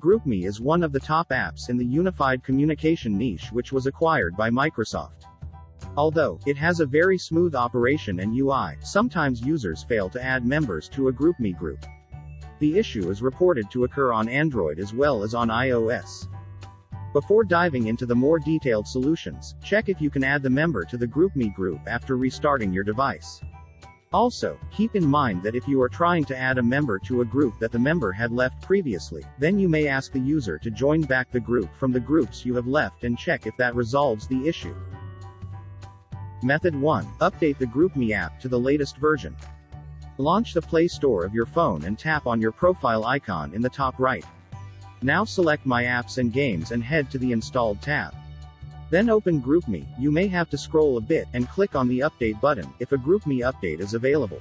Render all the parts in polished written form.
GroupMe is one of the top apps in the unified communication niche, which was acquired by Microsoft. Although it has a very smooth operation and UI, sometimes users fail to add members to a GroupMe group. The issue is reported to occur on Android as well as on iOS. Before diving into the more detailed solutions, check if you can add the member to the GroupMe group after restarting your device. Also, keep in mind that if you are trying to add a member to a group that the member had left previously, then you may ask the user to join back the group from the groups you have left and check if that resolves the issue. Method 1. Update the GroupMe app to the latest version. Launch the Play Store of your phone and tap on your profile icon in the top right. Now select My Apps and Games and head to the Installed tab. Then open GroupMe. You may have to scroll a bit and click on the Update button if a GroupMe update is available.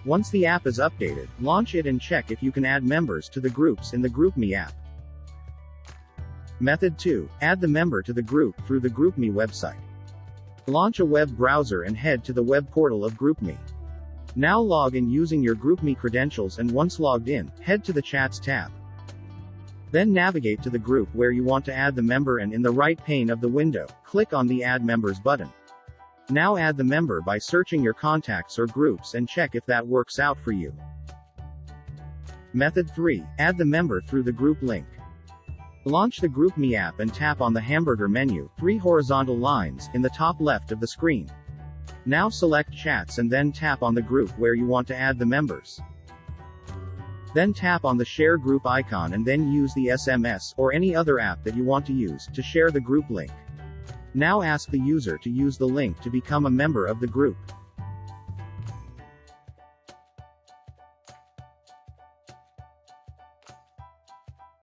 Once the app is updated, launch it and check if you can add members to the groups in the GroupMe app. Method 2. Add the member to the group through the GroupMe website. Launch a web browser and head to the web portal of GroupMe. Now log in using your GroupMe credentials, and once logged in, head to the Chats tab. Then navigate to the group where you want to add the member, and in the right pane of the window, click on the Add Members button. Now add the member by searching your contacts or groups and check if that works out for you. Method 3. Add the member through the group link. Launch the GroupMe app and tap on the hamburger menu, 3 horizontal lines, in the top left of the screen. Now select Chats and then tap on the group where you want to add the members. Then tap on the Share Group icon and then use the SMS or any other app that you want to use to share the group link. Now ask the user to use the link to become a member of the group.